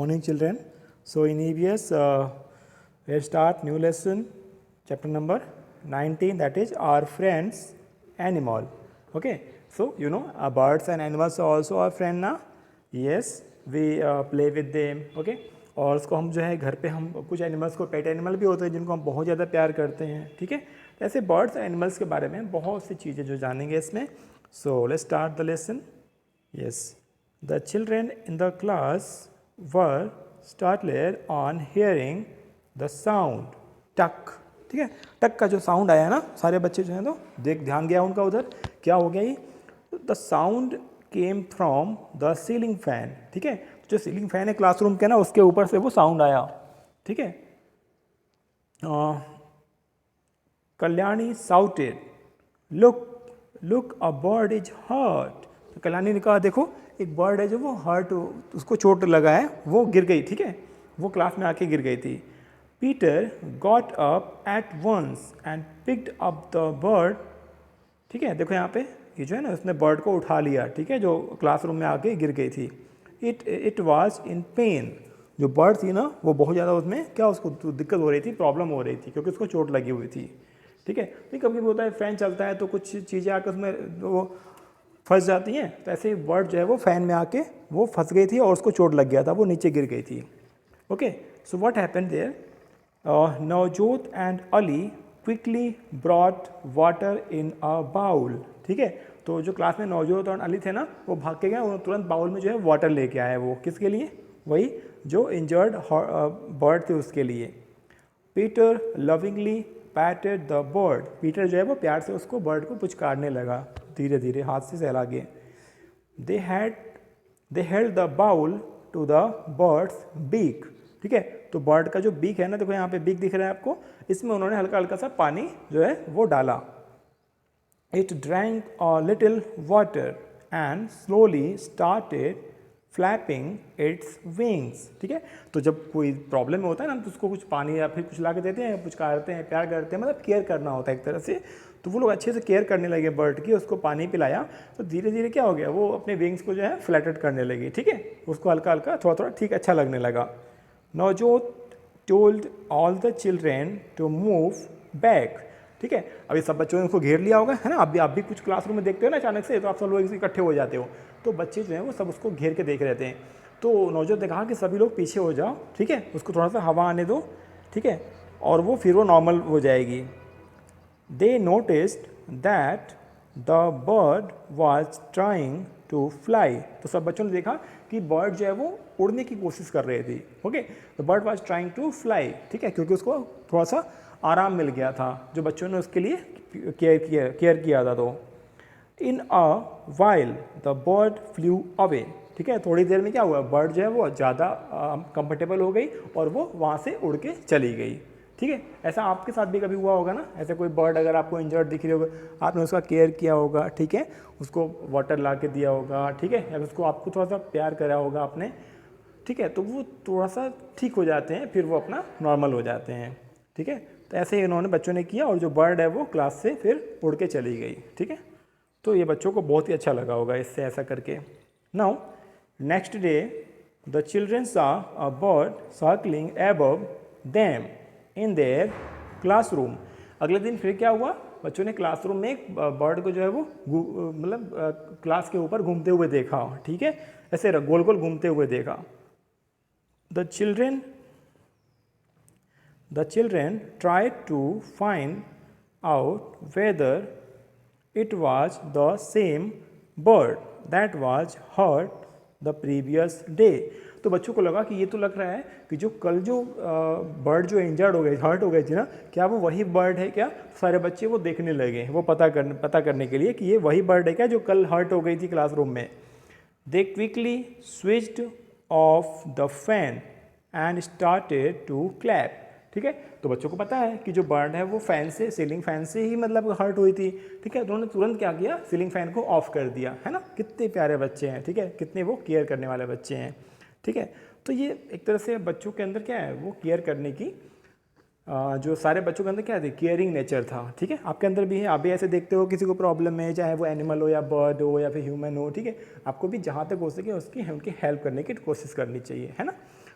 Morning children. So in EVS let's start new lesson chapter number 19, that is our friends animal. Okay, so you know birds and animals are also our friend ना. Yes, we play with them. Okay, और उसको हम जो है घर पे हम कुछ एनिमल्स को पेट एनिमल भी होते हैं जिनको हम बहुत ज़्यादा प्यार करते हैं. ठीक है, तो ऐसे बर्ड्स एनिमल्स के बारे में बहुत सी चीज़ें जो जानेंगे इसमें. So let's start the lesson. Yes, the children in the class were startled on hearing the sound टक. ठीक है, टक का जो साउंड आया ना, सारे बच्चे जो हैं तो ध्यान गया उनका उधर. क्या हो गया ये? The sound came from the ceiling fan. ठीक है, जो सीलिंग फैन है क्लासरूम के ना, उसके ऊपर से वो साउंड आया. ठीक है, Kalyani shouted look a bird is hurt. तो कल्याणी ने कहा देखो एक बर्ड है जो वो हर्ट, उसको चोट लगा है, वो गिर गई. ठीक है, वो क्लास में आके गिर गई थी. Peter got up at once and picked up the bird. ठीक है, देखो यहाँ पे ये जो है ना, उसने बर्ड को उठा लिया. ठीक है, जो क्लासरूम में आके गिर गई थी. It was in pen. जो बर्ड थी ना वो बहुत ज़्यादा उसमें क्या उसको दिक्कत हो रही थी, प्रॉब्लम हो रही थी, क्योंकि उसको चोट लगी हुई थी. ठीक है, तो कभी भी होता है फैन चलता है तो कुछ चीज़ें आकर उसमें वो फंस जाती हैं. तो ऐसे ही बर्ड जो है वो फैन में आके वो फंस गई थी और उसको चोट लग गया था, वो नीचे गिर गई थी. Okay, so what happened there? Navjot and Ali quickly brought water in a bowl. ठीक है, तो जो क्लास में नवजोत और अली थे ना, वो भाग के गए, उन्होंने तुरंत बाउल में जो है वाटर लेके आए. वो किसके लिए? वही जो इंजर्ड बर्ड थे उसके लिए. Peter lovingly patted the bird. Peter जो है वो प्यार से उसको बर्ड को पुचकारने लगा, धीरे धीरे हाथ से सहला के. They held the bowl to the bird's beak. ठीक है, तो बर्ड का जो बीक है ना, देखो यहाँ पे बीक दिख रहा है आपको, इसमें उन्होंने हल्का हल्का सा पानी जो है वो डाला. It drank a little water and slowly started flapping its wings. ठीक है, तो जब कोई प्रॉब्लम में होता है ना, तो उसको कुछ पानी या फिर कुछ ला के देते हैं, पुचकारते हैं, प्यार करते हैं, मतलब केयर करना होता है एक तरह से. तो वो लोग अच्छे से केयर करने लगे बर्ड की, उसको पानी पिलाया, तो धीरे धीरे क्या हो गया, वो अपने विंग्स को जो है फ्लैटेड करने लगी. ठीक है, उसको हल्का हल्का थोड़ा थोड़ा ठीक अच्छा लगने लगा. Navjot told all the children to move back. ठीक है, अभी सब बच्चों ने उसको घेर लिया होगा, है ना. आप भी कुछ क्लासरूम में देखते हो ना अचानक से, तो आप सब लोग इकट्ठे हो जाते हो, तो बच्चे जो हैं वो सब उसको घेर के देख रहे थे. तो नवजोत ने कहा कि सभी लोग पीछे हो जाओ. ठीक है, उसको थोड़ा सा हवा आने दो. ठीक है, और वो फिर वो नॉर्मल हो जाएगी. They noticed that the bird was trying to fly. तो सब बच्चों ने देखा कि बर्ड जो है वो उड़ने की कोशिश कर रहे थे. Okay, the bird was trying to fly. ठीक है, क्योंकि उसको थोड़ा सा आराम मिल गया था, जो बच्चों ने उसके लिए केयर किया था. तो in a while the bird flew away. ठीक है, थोड़ी देर में क्या हुआ, बर्ड जो है वो ज़्यादा कंफर्टेबल हो गई और वो वहाँ से उड़ के चली गई. ठीक है, ऐसा आपके साथ भी कभी हुआ होगा ना, ऐसे कोई बर्ड अगर आपको इंजर्ड दिख रही होगा, आपने उसका केयर किया होगा. ठीक है, उसको वाटर ला के दिया होगा. ठीक है, या उसको आपको थोड़ा सा प्यार करा होगा आपने. ठीक है, तो वो थोड़ा सा ठीक हो जाते हैं, फिर वो अपना नॉर्मल हो जाते हैं. ठीक है, तो ऐसे ही इन्होंने बच्चों ने किया और जो बर्ड है वो क्लास से फिर उड़ के चली गई. ठीक है, तो ये बच्चों को बहुत ही अच्छा लगा होगा इससे ऐसा करके. Now next day the children saw a bird circling above them in their classroom. अगले दिन फिर क्या हुआ, बच्चों ने क्लासरूम में एक बर्ड को जो है वो मतलब क्लास के ऊपर घूमते हुए देखा. ठीक है, ऐसे गोल गोल घूमते हुए देखा. The children tried to find out whether it was the same bird that was hurt the previous day. तो बच्चों को लगा कि ये तो लग रहा है कि जो कल जो बर्ड जो इंजर्ड हो गई, हर्ट हो गई थी ना, क्या वो वही बर्ड है क्या. सारे बच्चे वो देखने लगे, वो पता करने के लिए कि ये वही बर्ड है क्या जो कल हर्ट हो गई थी क्लासरूम में. They quickly switched off the fan and started to clap. ठीक है, तो बच्चों को पता है कि जो बर्ड है वो फैन से, सीलिंग फैन से ही मतलब हर्ट हुई थी. ठीक है, तो उन्होंने तुरंत क्या किया, सीलिंग फैन को ऑफ कर दिया. है ना, कितने प्यारे बच्चे हैं. ठीक है, कितने वो केयर करने वाले बच्चे हैं. ठीक है, तो ये एक तरह से बच्चों के अंदर क्या है, वो केयर करने की जो सारे बच्चों के अंदर क्या थे, केयरिंग नेचर था. ठीक है, आपके अंदर भी है, आप भी ऐसे देखते हो किसी को प्रॉब्लम है, चाहे वो एनिमल हो या बर्ड हो या फिर ह्यूमन हो. ठीक है, आपको भी जहाँ तक हो सके उनकी हेल्प करने की कोशिश करनी चाहिए, है ना.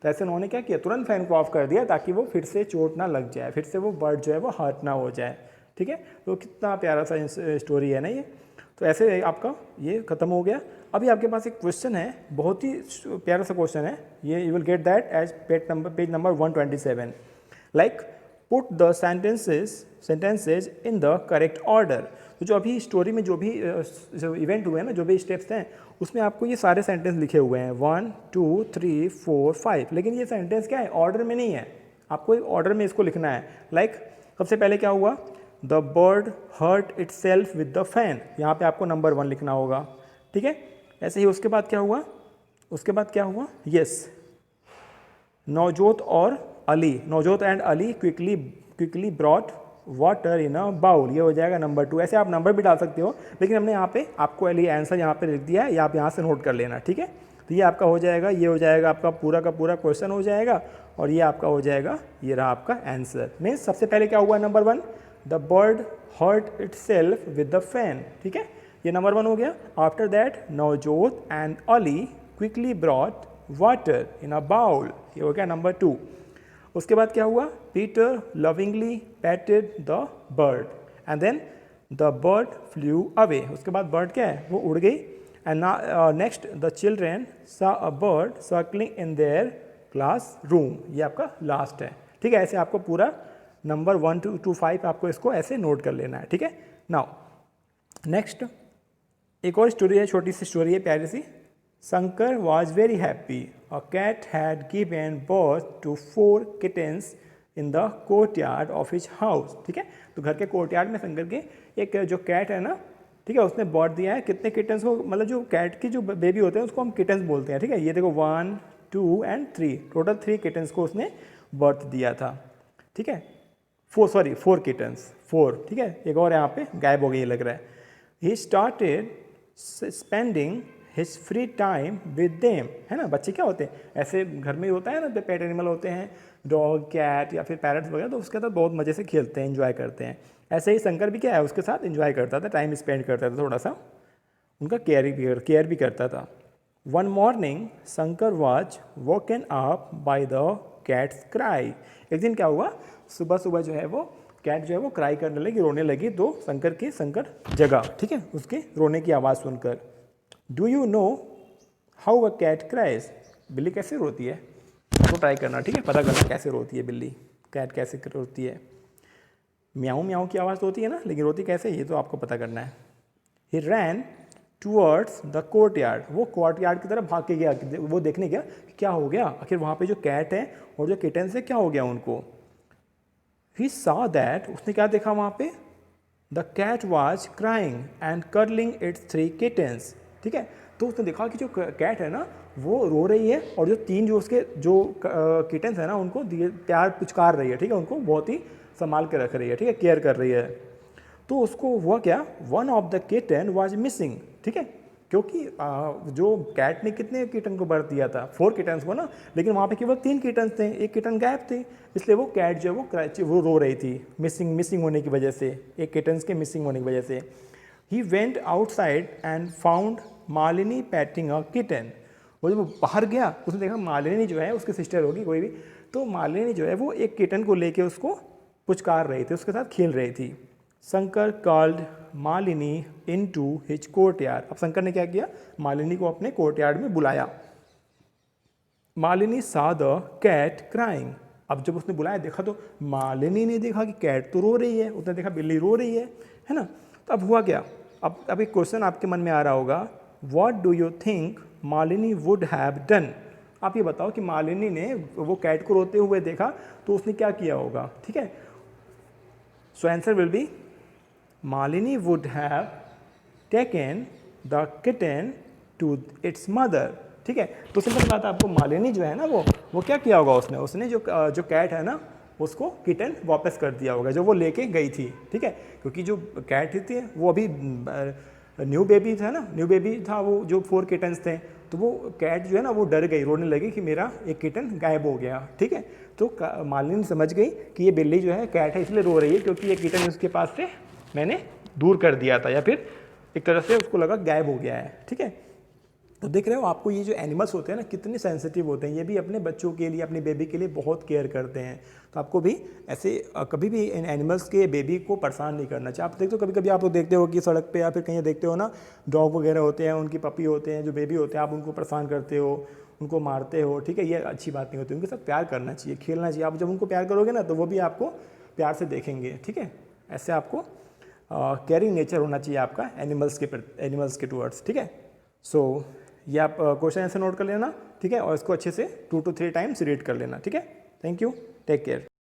तो ऐसे उन्होंने क्या किया, तुरंत फैन को ऑफ कर दिया ताकि वो फिर से चोट ना लग जाए, फिर से वो बर्ड जो है वो हर्ट ना हो जाए। ठीक है, तो कितना प्यारा सा स्टोरी है ना ये। तो ऐसे आपका ये ख़त्म हो गया। अभी आपके पास एक क्वेश्चन है, बहुत ही प्यारा सा क्वेश्चन है ये, you will get that as page number 127। Like put the sentences in the correct order. तो जो अभी स्टोरी में जो भी जो इवेंट हुए हैं ना, जो भी स्टेप्स हैं, उसमें आपको ये सारे सेंटेंस लिखे हुए हैं 1 2 3 4 5, लेकिन ये सेंटेंस क्या है, ऑर्डर में नहीं है, आपको एक ऑर्डर में इसको लिखना है। लाइक सबसे पहले क्या हुआ, the bird hurt itself with the fan, यहाँ पे आपको नंबर 1 लिखना होगा। ठीक है, ऐसे ही उसके बाद क्या हुआ, यस, नवजोत और Ali, Navjot and Ali quickly brought water in a bowl, ये हो जाएगा नंबर 2। ऐसे आप नंबर भी डाल सकते हो, लेकिन हमने यहाँ पे आपको अली आंसर यहाँ पे लिख दिया है, या आप यहाँ से नोट कर लेना। ठीक है, तो ये आपका हो जाएगा, ये हो जाएगा आपका पूरा का पूरा क्वेश्चन हो जाएगा, और ये आपका हो जाएगा, ये रहा आपका आंसर। मीन्स सबसे पहले क्या हुआ, number 1, the bird hurt itself with the fan. ठीक है, ये नंबर 1 हो गया। After that Navjot and Ali quickly brought water in a bowl, ये हो गया नंबर 2। उसके बाद क्या हुआ, Peter lovingly patted the bird and then the bird flew away, उसके बाद बर्ड क्या है, वो उड़ गई। एंड नेक्स्ट द चिल्ड्रेन सा a bird circling in their class room, ये आपका लास्ट है। ठीक है, ऐसे आपको पूरा नंबर 1 to 5 आपको इसको ऐसे नोट कर लेना है। ठीक है, नाउ नेक्स्ट एक और स्टोरी है, छोटी सी स्टोरी है, प्यारी सी। Shankar was very happy, a cat had given birth to 4 kittens in the courtyard of his house. ठीक है, तो घर के कोर्टयार्ड में शंकर के एक जो कैट है ना, ठीक है, उसने बर्थ दिया है कितने किटन्स को, मतलब जो कैट की जो बेबी होते हैं उसको हम किटन्स बोलते हैं। ठीक है, ये देखो 1 2 एंड 3, टोटल 3 किटन्स को उसने बर्थ दिया था। ठीक है, 4 किटन्स, 4। ठीक है, एक और यहाँ पे गायब हो गई लग रहा है। He started spending his free time with them, है ना, बच्चे क्या होते हैं, ऐसे घर में होता है ना, पेट एनिमल होते हैं, डॉग कैट या फिर पैरट्स वगैरह, तो उसके साथ बहुत मज़े से खेलते हैं, एंजॉय करते हैं। ऐसे ही शंकर भी क्या है, उसके साथ एंजॉय करता था, टाइम स्पेंड करता था, थोड़ा सा उनका केयर भी करता था। One morning Shankar was woken up by the cats cry, एक दिन क्या हुआ, सुबह सुबह जो है वो कैट जो है वो क्राई करने लगी, रोने लगी, तो शंकर जगा। ठीक है, उसके रोने की आवाज़ सुनकर। Do you know how a cat cries, बिल्ली कैसे रोती है, तो ट्राई करना। ठीक है, पता करना कैसे रोती है बिल्ली, कैट कैसे रोती है। म्याऊं म्याऊं की आवाज़ तो होती है ना, लेकिन रोती कैसे, ये तो आपको पता करना है। ही रैन टूवर्ड्स द कोर्टयार्ड, वो कोर्टयार्ड की तरफ भाग के गया, वो देखने गया कि क्या हो गया, आखिर वहाँ पे जो कैट है और जो किटन्स है क्या हो गया उनको। ही सॉ दैट, उसने क्या देखा वहाँ पे, the cat was crying and curling its 3 kittens। ठीक है, तो उसने देखा कि जो कैट है ना वो रो रही है, और जो 3 जो उसके जो किटन्स है ना उनको प्यार पुचकार रही है। ठीक है, उनको बहुत ही संभाल के रख रही है। ठीक है, केयर कर रही है। तो उसको हुआ क्या, one of the kitten was missing. ठीक है, क्योंकि जो कैट ने कितने किटन को बर्थ दिया था, 4 किटन्स को ना, लेकिन वहाँ पे केवल 3 किटन्स थे, एक किटन गायब थे, इसलिए वो कैट जो है वो रो रही थी, मिसिंग होने की वजह से, एक किटन्स के मिसिंग होने की वजह से। He went outside and found Malini patting a kitten, वो जब बाहर गया उसने देखा मालिनी जो है उसकी सिस्टर होगी कोई भी, तो मालिनी जो है वो एक किटन को लेके उसको पुचकार रही थी, उसके साथ खेल रही थी। Shankar called Malini into his courtyard, अब शंकर ने क्या किया, मालिनी को अपने कोर्टयार्ड में बुलाया। मालिनी सा द कैट क्राइंग, अब जब उसने बुलाया देखा तो मालिनी ने देखा कि कैट तो रो रही है, उसने देखा बिल्ली रो रही है ना। तो अब हुआ क्या, अब एक क्वेश्चन आपके मन में आ रहा होगा, what do you think Malini would have done, आप ये बताओ कि मालिनी ने वो कैट को रोते हुए देखा तो उसने क्या किया होगा। ठीक है, so answer will be Malini would have taken the kitten to its mother. ठीक है, तो सिंपल बात है, आपको मालिनी जो है ना वो क्या किया होगा, उसने जो कैट है ना उसको किटन वापस कर दिया होगा जो वो लेके गई थी। ठीक है, क्योंकि जो कैट थी वो अभी न्यू बेबी था ना, न्यू बेबी था वो, जो 4 किटन्स थे, तो वो कैट जो है ना वो डर गई, रोने लगी कि मेरा एक किटन गायब हो गया। ठीक है, तो मालिनी समझ गई कि ये बिल्ली जो है कैट है इसलिए रो रही है क्योंकि ये किटन उसके पास से मैंने दूर कर दिया था, या फिर एक तरह से उसको लगा गायब हो गया है। ठीक है, तो देख रहे हो आपको ये जो एनिमल्स होते हैं ना कितने सेंसिटिव होते हैं, ये भी अपने बच्चों के लिए, अपनी बेबी के लिए बहुत केयर करते हैं। तो आपको भी ऐसे कभी भी इन एनिमल्स के बेबी को परेशान नहीं करना चाहिए। आप देखते हो कभी कभी आप लोग देखते हो कि सड़क पे या फिर कहीं देखते हो ना, डॉग वगैरह होते हैं, उनकी पपी होते हैं, जो बेबी होते हैं, आप उनको परेशान करते हो, उनको मारते हो, ठीक है, ये अच्छी बात नहीं होती। उनके साथ प्यार करना चाहिए, खेलना चाहिए। आप जब उनको प्यार करोगे ना तो वो भी आपको प्यार से देखेंगे, ठीक है। ऐसे आपको केयरिंग नेचर होना चाहिए आपका एनिमल्स के टूवर्ड्स, ठीक है। सो ये आप क्वेश्चन आंसर नोट कर लेना, ठीक है, और इसको अच्छे से 2 to 3 टाइम्स रीड कर लेना, ठीक है। Thank you, take care.